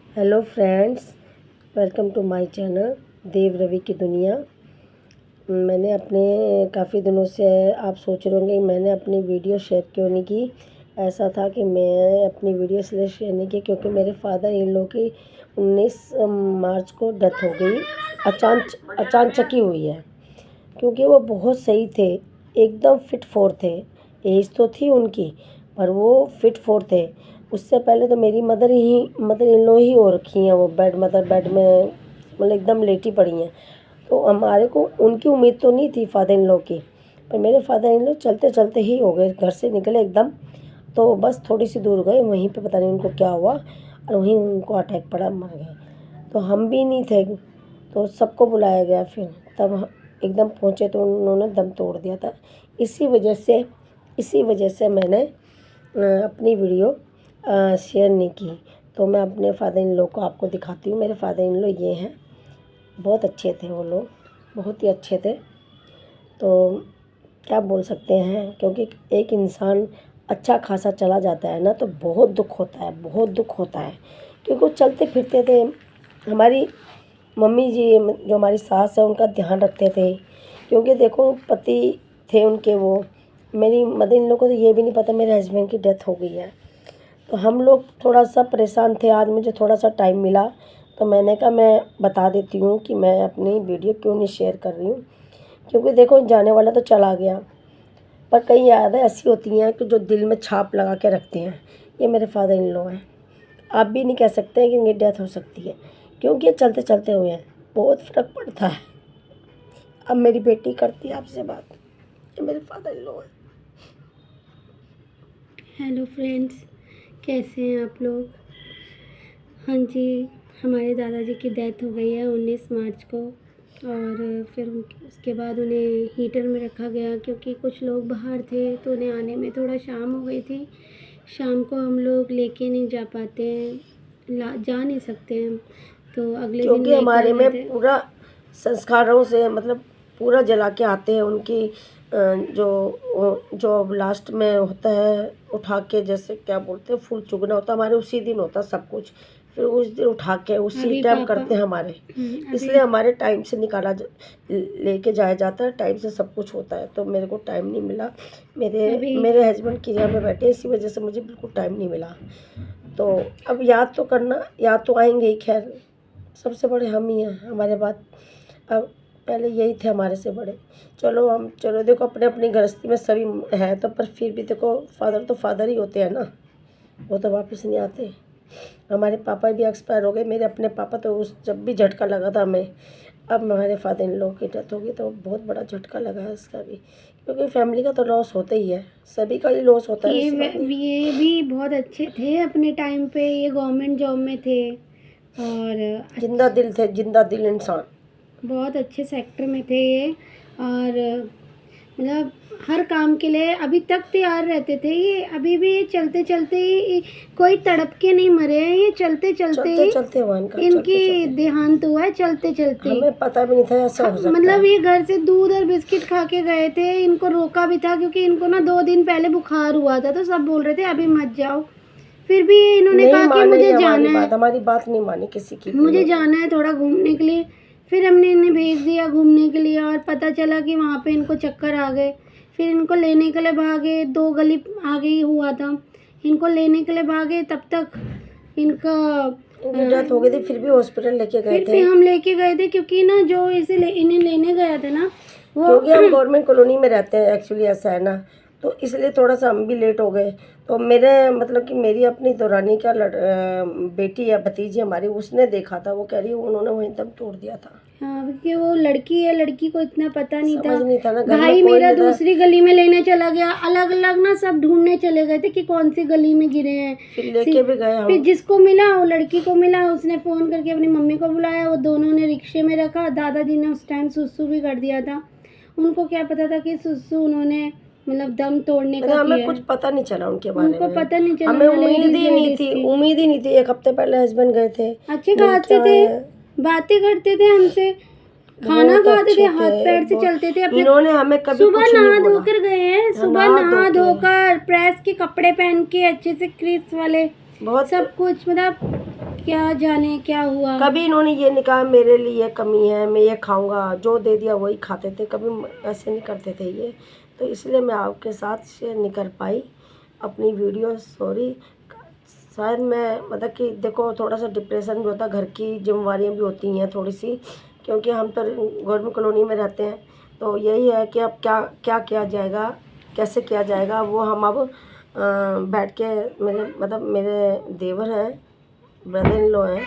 Hello friends, welcome to my channel Dev Ravi की दुनिया। मैंने अपने काफ़ी दिनों से आप सोच रहे होंगे मैंने अपनी वीडियो शेयर क्यों नहीं की। ऐसा था कि मैं अपनी वीडियो इसलिए शेयर नहीं की क्योंकि मेरे फादर इन लोग की 19 मार्च को डेथ हो गई। अचानक ही हुई है क्योंकि वो बहुत सही थे, एकदम फिट फोर थे। एज तो थी उनकी पर वो फिट फोर थे। उससे पहले तो मेरी मदर इन लॉ ही हो रखी हैं। वो बेड में मतलब एकदम लेटी पड़ी हैं। तो हमारे को उनकी उम्मीद तो नहीं थी फादर इन लॉ की, पर मेरे फादर इन लॉ चलते चलते ही हो गए, घर से निकले एकदम। तो बस थोड़ी सी दूर गए, वहीं पे पता नहीं उनको क्या हुआ और वहीं उनको अटैक पड़ा, मर गए। तो हम भी नहीं थे, तो सबको बुलाया गया। फिर तब एकदम पहुँचे तो उन्होंने दम तोड़ दिया था। इसी वजह से मैंने अपनी वीडियो शेयर नहीं की। तो मैं अपने फादर इन लॉ को आपको दिखाती हूँ। मेरे फादर इन लॉ ये हैं, बहुत अच्छे थे वो लोग, बहुत ही अच्छे थे। तो क्या बोल सकते हैं, क्योंकि एक इंसान अच्छा खासा चला जाता है ना तो बहुत दुख होता है, बहुत दुख होता है। क्योंकि वो चलते फिरते थे। हमारी मम्मी जी जो हमारी सास है उनका ध्यान रखते थे, क्योंकि देखो पति थे उनके वो। मेरी मदर इन लोग को तो ये भी नहीं पता मेरे हस्बैंड की डेथ हो गई है। तो हम लोग थोड़ा सा परेशान थे। आज मुझे थोड़ा सा टाइम मिला तो मैंने कहा मैं बता देती हूँ कि मैं अपनी वीडियो क्यों नहीं शेयर कर रही हूँ। क्योंकि देखो जाने वाला तो चला गया, पर कई यादें ऐसी होती हैं कि जो दिल में छाप लगा के रखते हैं। ये मेरे फादर इन लॉ हैं। आप भी नहीं कह सकते हैं कि इनकी डेथ हो सकती है, क्योंकि ये चलते चलते हुए हैं। बहुत फ़र्क पड़ता है। अब मेरी बेटी करती है आपसे बात। ये मेरे फादर इन लॉ हैं। हेलो फ्रेंड्स, कैसे हैं आप लोग। हाँ जी, हमारे दादाजी की डेथ हो गई है 19 मार्च को। और फिर उसके बाद उन्हें हीटर में रखा गया, क्योंकि कुछ लोग बाहर थे तो उन्हें आने में थोड़ा शाम हो गई थी। शाम को हम लोग लेके नहीं जा पाते हैं, जा नहीं सकते हैं, तो अगले दिन क्योंकि लेकर हमारे गए में थे। पूरा संस्कारों से मतलब पूरा जला के आते हैं उनकी। जो लास्ट में होता है उठा के, जैसे क्या बोलते हैं, फूल चुगना होता है हमारे उसी दिन होता है सब कुछ। फिर उस दिन उठा के उसी अभी टाइम पापा करते हैं हमारे। अभी इसलिए हमारे टाइम से लेके जाया जाता है, टाइम से सब कुछ होता है। तो मेरे को टाइम नहीं मिला। मेरे अभी मेरे हस्बैंड क्रिया में बैठे, इसी वजह से मुझे बिल्कुल टाइम नहीं मिला। तो अब याद तो करना, याद तो आएंगे ही। खैर सबसे बड़े हम ही हैं हमारे बाद। अब पहले यही थे हमारे से बड़े। चलो देखो अपने अपनी गृहस्थी में सभी हैं, तो पर फिर भी देखो फादर तो फादर ही होते हैं ना, वो तो वापस नहीं आते। हमारे पापा भी एक्सपायर हो गए। मेरे अपने पापा तो उस जब भी झटका लगा था हमें। अब हमारे फादर इन लॉ की डेथ होगी तो बहुत बड़ा झटका लगा है इसका भी, क्योंकि फैमिली का तो लॉस होता ही है, सभी का ही लॉस होता है, ऐसी बात नहीं। ये भी बहुत अच्छे थे अपने टाइम पे, ये गवर्नमेंट जॉब में थे और जिंदा दिल इंसान। बहुत अच्छे सेक्टर में थे ये। और मतलब हर काम के लिए अभी तक तैयार रहते थे ये। अभी भी ये चलते चलते ही, कोई तड़प के नहीं मरे हैं, ये चलते चलते चलते ही चलते हुआ इनका, चलते इनकी चलते देहांत हुआ है, चलते चलते ही। हमें पता भी नहीं था ऐसा हो सकता मतलब है। ये घर से दूध और बिस्किट खा के गए थे। इनको रोका भी था, क्योंकि इनको ना 2 दिन पहले बुखार हुआ था, तो सब बोल रहे थे अभी मत जाओ। फिर भी इन्होंने नहीं कहा कि माने मुझे जाना है, हमारी बात नहीं मानी किसी की भी मुझे इन्होंने। जाना है थोड़ा घूमने के लिए। फिर हमने इन्हें भेज दिया घूमने के लिए, और पता चला कि वहाँ पे इनको चक्कर आ गए। फिर इनको लेने के लिए भागे, 2 गली आगे ही हुआ था। इनको लेने के लिए भागे, तब तक इनका इनकी डेथ हो गई थी। फिर भी हॉस्पिटल लेके गए फिर भी थे, हम लेके गए थे, क्योंकि ना जो इन्हें लेने गया था ना वो क्योंकि हम गवर्नमेंट कॉलोनी में रहते हैं। एक्चुअली ऐसा है ना, तो इसलिए थोड़ा सा हम भी लेट हो गए। तो मेरे मतलब कि मेरी अपनी दौरानी का बेटी या भतीजी हमारी, उसने देखा था। वो कह रही है उन्होंने वहीं दम तोड़ दिया था। हाँ, क्योंकि वो लड़की है, लड़की को इतना पता नहीं था। समझ नहीं था ना, घर में भाई कोई मेरा नहीं था। दूसरी गली में लेने चला गया, अलग अलग ना सब ढूंढने चले गए थे कि कौन सी गली में गिरे हैं। फिर लेके भी गए फिर हम। जिसको मिला, वो लड़की को मिला, उसने फ़ोन करके अपनी मम्मी को बुलाया। वो दोनों ने रिक्शे में रखा। दादाजी ने उस टाइम सुसु भी कर दिया था। उनको क्या पता था कि सुसु उन्होंने मतलब दम तोड़ने अरे का हमें किया कुछ है। पता नहीं चला उनके बारे उनको में। पता नहीं चला हमें ना, लेडीज थी। उम्मीद ही नहीं थी। 1 हफ्ते पहले हस्बैंड गए थे, अच्छे मिल के खासे थे, आए। बातें करते थे हमसे, खाना बहुत खाते थे, अच्छे हाथ थे, पैर से चलते थे अपने। इन्होंने हमें कभी सुबह कुछ नहीं नहा बोला। धोकर गए हैं, हाँ, सुबह नहा धो नहा के धोकर प्रेस के कपड़े पहन के अच्छे से क्रिस वाले बहुत सब कुछ, मतलब क्या जाने क्या हुआ। कभी इन्होंने ये नहीं कहा मेरे लिए कमी है, मैं ये खाऊंगा, जो दे दिया वही खाते थे, कभी ऐसे नहीं करते थे ये। तो इसलिए मैं आपके साथ शेयर नहीं कर पाई अपनी वीडियो, सॉरी। शायद मैं मतलब कि देखो थोड़ा सा डिप्रेशन भी होता है, घर की जिम्मेवारियाँ भी होती हैं थोड़ी सी, क्योंकि हम तो गवर्नमेंट कॉलोनी में रहते हैं। तो यही है कि अब क्या क्या किया जाएगा, कैसे किया जाएगा, वो हम अब बैठ के मेरे देवर हैं, ब्रदर इन लॉ हैं,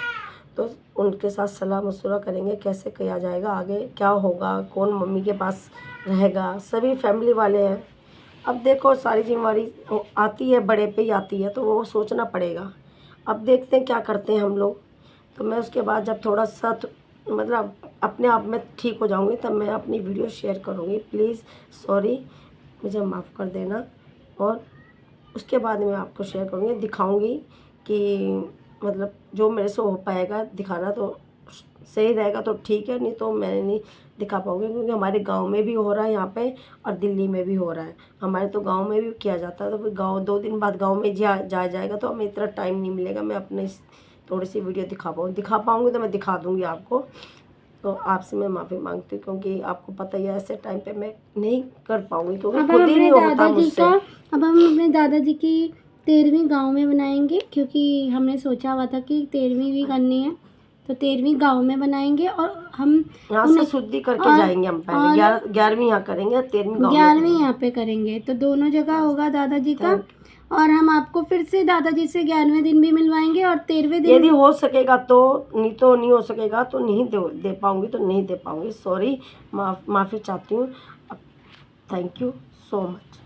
तो उनके साथ सलाह मशवरा करेंगे कैसे किया जाएगा, आगे क्या होगा, कौन मम्मी के पास रहेगा, सभी फैमिली वाले हैं। अब देखो सारी जिम्मेवारी आती है, बड़े पे ही आती है, तो वो सोचना पड़ेगा। अब देखते हैं क्या करते हैं हम लोग। तो मैं उसके बाद जब थोड़ा सा मतलब अपने आप में ठीक हो जाऊंगी तब मैं अपनी वीडियो शेयर करूंगी। प्लीज़ सॉरी, मुझे माफ़ कर देना। और उसके बाद मैं आपको शेयर करूँगी, दिखाऊंगी कि मतलब जो मेरे से हो पाएगा दिखाना तो सही रहेगा तो ठीक है, नहीं तो मैं नहीं दिखा पाऊँगी, क्योंकि हमारे गांव में भी हो रहा है यहाँ पे और दिल्ली में भी हो रहा है। हमारे तो गांव में भी किया जाता है, तो फिर गांव 2 दिन बाद गांव में जाएगा तो हमें इतना टाइम नहीं मिलेगा मैं अपने थोड़ी सी वीडियो दिखा पाऊँगी तो मैं दिखा दूँगी आपको। तो आपसे मैं माफ़ी मांगती हूँ, क्योंकि आपको पता ही है ऐसे टाइम पे मैं नहीं कर पाऊँगी, क्योंकि अब खुद हम ही अपने नहीं होता दादाजी मुझसे। का अब हम अपने दादाजी की 13वीं गांव में बनाएंगे, क्योंकि हमने सोचा हुआ था कि 13वीं भी करनी है, तो 13वीं गांव में बनाएंगे। और हम यहाँ से शुद्धि करके और जाएंगे हम, पहले 11वीं यहाँ करेंगे, 13वीं गाँव में 11वीं करेंगे। यहाँ पे करेंगे, तो दोनों जगह होगा दादाजी का। थैंक और हम आपको फिर से दादाजी से 11वें दिन भी मिलवाएंगे और 13वें दिन यदि हो सकेगा तो नहीं हो सकेगा तो नहीं दे पाऊँगी तो नहीं दे पाऊँगी, सॉरी, माफ़ी चाहती हूँ। Thank you so much.